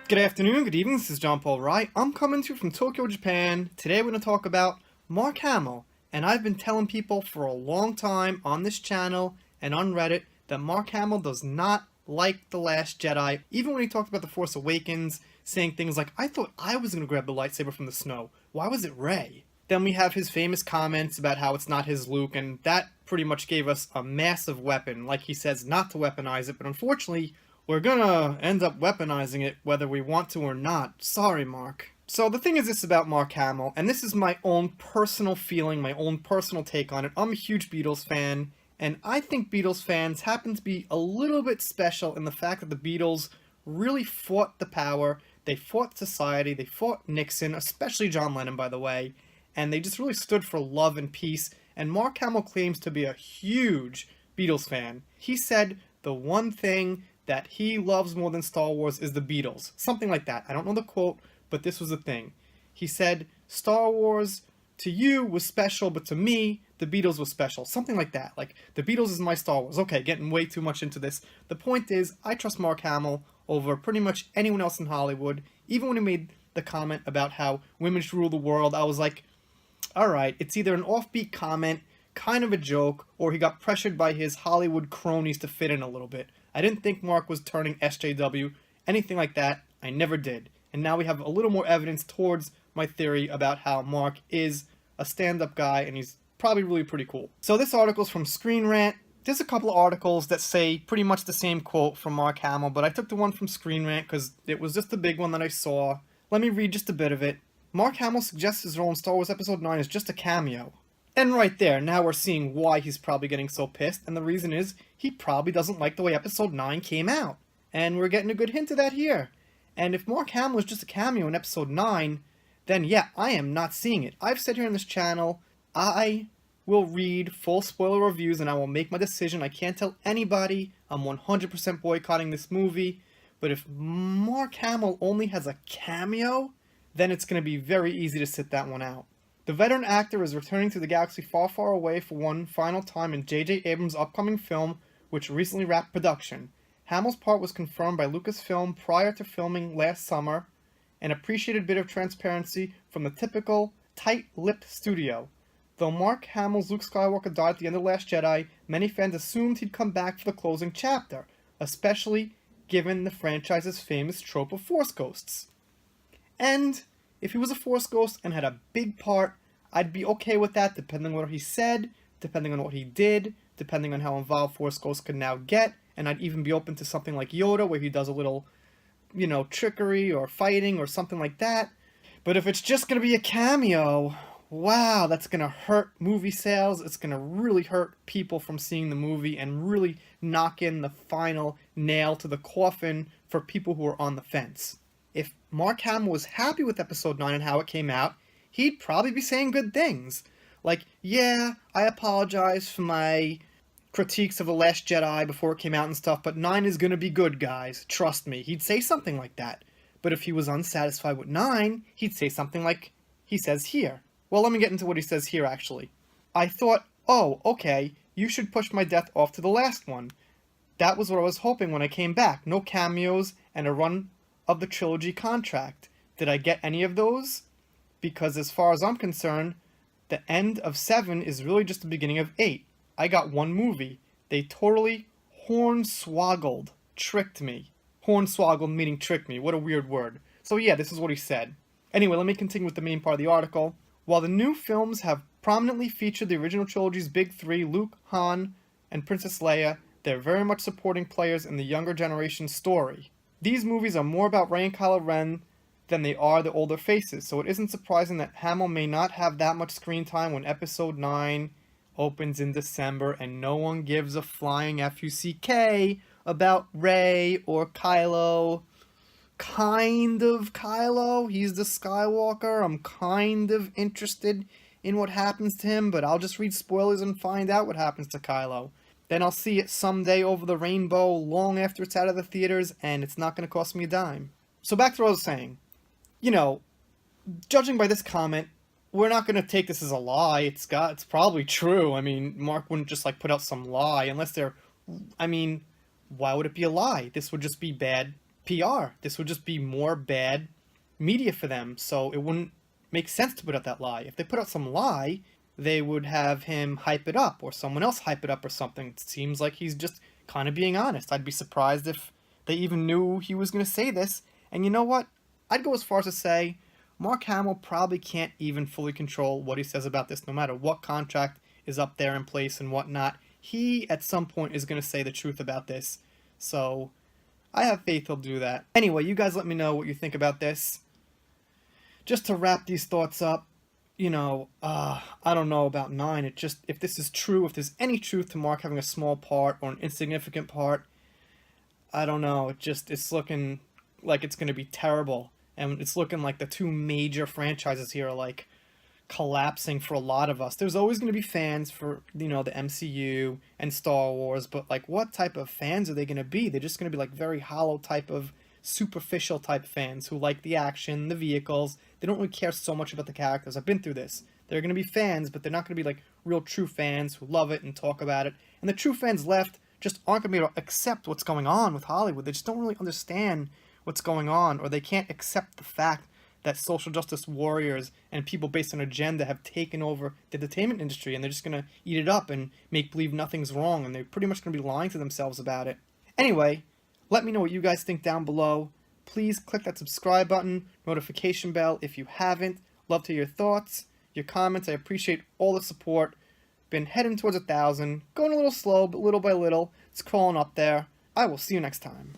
Good afternoon, good evening, this is John Paul Wright. I'm coming to you from Tokyo, Japan. Today we're going to talk about Mark Hamill. And I've been telling people for a long time on this channel and on Reddit that Mark Hamill does not like The Last Jedi. Even when he talked about The Force Awakens, saying things like, I thought I was going to grab the lightsaber from the snow. Why was it Rey? Then we have his famous comments about how it's not his Luke, and that pretty much gave us a massive weapon. Like he says not to weaponize it, but unfortunately, we're gonna end up weaponizing it whether we want to or not. Sorry, Mark. So the thing is this about Mark Hamill, and this is my own personal feeling, my own personal take on it. I'm a huge Beatles fan, and I think Beatles fans happen to be a little bit special in the fact that the Beatles really fought the power, they fought society, they fought Nixon, especially John Lennon, by the way, and they just really stood for love and peace, and Mark Hamill claims to be a huge Beatles fan. He said the one thing that he loves more than Star Wars is the Beatles. Something like that. I don't know the quote, but this was the thing. He said, Star Wars to you was special, but to me, the Beatles was special. Something like that. Like, the Beatles is my Star Wars. Okay, getting way too much into this. The point is, I trust Mark Hamill over pretty much anyone else in Hollywood. Even when he made the comment about how women should rule the world, I was like, alright, it's either an offbeat comment, kind of a joke, or he got pressured by his Hollywood cronies to fit in a little bit. I didn't think Mark was turning SJW, anything like that. I never did. And now we have a little more evidence towards my theory about how Mark is a stand-up guy and he's probably really pretty cool. So this article's from Screen Rant. There's a couple of articles that say pretty much the same quote from Mark Hamill, but I took the one from Screen Rant because it was just the big one that I saw. Let me read just a bit of it. Mark Hamill suggests his role in Star Wars Episode 9 is just a cameo. And right there, now we're seeing why he's probably getting so pissed, and the reason is, he probably doesn't like the way Episode 9 came out. And we're getting a good hint of that here. And if Mark Hamill is just a cameo in Episode 9, then yeah, I am not seeing it. I've said here on this channel, I will read full spoiler reviews and I will make my decision. I can't tell anybody I'm 100% boycotting this movie, but if Mark Hamill only has a cameo, then it's going to be very easy to sit that one out. The veteran actor is returning to the galaxy far, far away for one final time in J.J. Abrams' upcoming film, which recently wrapped production. Hamill's part was confirmed by Lucasfilm prior to filming last summer, an appreciated bit of transparency from the typical tight-lipped studio. Though Mark Hamill's Luke Skywalker died at the end of The Last Jedi, many fans assumed he'd come back for the closing chapter, especially given the franchise's famous trope of Force ghosts. And if he was a Force ghost and had a big part, I'd be okay with that depending on what he said, depending on what he did, depending on how involved Force ghosts could now get, and I'd even be open to something like Yoda where he does a little, trickery or fighting or something like that. But if it's just going to be a cameo, wow, that's going to hurt movie sales, it's going to really hurt people from seeing the movie and really knock in the final nail to the coffin for people who are on the fence. If Mark Hamill was happy with Episode 9 and how it came out, he'd probably be saying good things. Like, yeah, I apologize for my critiques of The Last Jedi before it came out and stuff, but 9 is gonna be good, guys. Trust me. He'd say something like that. But if he was unsatisfied with 9, he'd say something like he says here. Well, let me get into what he says here, actually. I thought, oh, okay, you should push my death off to the last one. That was what I was hoping when I came back. No cameos and a run of the trilogy contract. Did I get any of those? Because as far as I'm concerned, the end of 7 is really just the beginning of 8. I got one movie. They totally hornswoggled, tricked me. Hornswoggled meaning tricked me. What a weird word. So yeah, this is what he said. Anyway, let me continue with the main part of the article. While the new films have prominently featured the original trilogy's big three, Luke, Han, and Princess Leia, they're very much supporting players in the younger generation's story. These movies are more about Rey and Kylo Ren than they are the older faces, so it isn't surprising that Hamill may not have that much screen time when Episode 9 opens in December and no one gives a flying F-U-C-K about Rey or Kylo. Kind of Kylo, he's the Skywalker, I'm kind of interested in what happens to him, but I'll just read spoilers and find out what happens to Kylo. Then I'll see it someday over the rainbow long after it's out of the theaters, and it's not going to cost me a dime. So back to what I was saying. Judging by this comment, we're not going to take this as a lie. It's probably true. I mean, Mark wouldn't just put out some lie unless why would it be a lie? This would just be bad PR. This would just be more bad media for them, so it wouldn't make sense to put out that lie. If they put out some lie, they would have him hype it up, or someone else hype it up or something. It seems like he's just kind of being honest. I'd be surprised if they even knew he was going to say this. And you know what? I'd go as far as to say Mark Hamill probably can't even fully control what he says about this, no matter what contract is up there in place and whatnot. He, at some point, is going to say the truth about this. So, I have faith he'll do that. Anyway, you guys let me know what you think about this. Just to wrap these thoughts up, I don't know about 9. It just, if this is true, if there's any truth to Mark having a small part or an insignificant part, I don't know. It's looking like it's going to be terrible. And it's looking like the two major franchises here are like collapsing for a lot of us. There's always going to be fans for, the MCU and Star Wars, but like what type of fans are they going to be? They're just going to be like very hollow type of superficial type fans who like the action, the vehicles. They don't really care so much about the characters. I've been through this. They're going to be fans, but they're not going to be like real true fans who love it and talk about it. And the true fans left just aren't going to be able to accept what's going on with Hollywood. They just don't really understand what's going on, or they can't accept the fact that social justice warriors and people based on agenda have taken over the entertainment industry, and they're just going to eat it up and make believe nothing's wrong, and they're pretty much going to be lying to themselves about it. Anyway, let me know what you guys think down below. Please click that subscribe button, notification bell if you haven't. Love to hear your thoughts, your comments. I appreciate all the support. Been heading towards 1,000, going a little slow, but little by little, it's crawling up there. I will see you next time.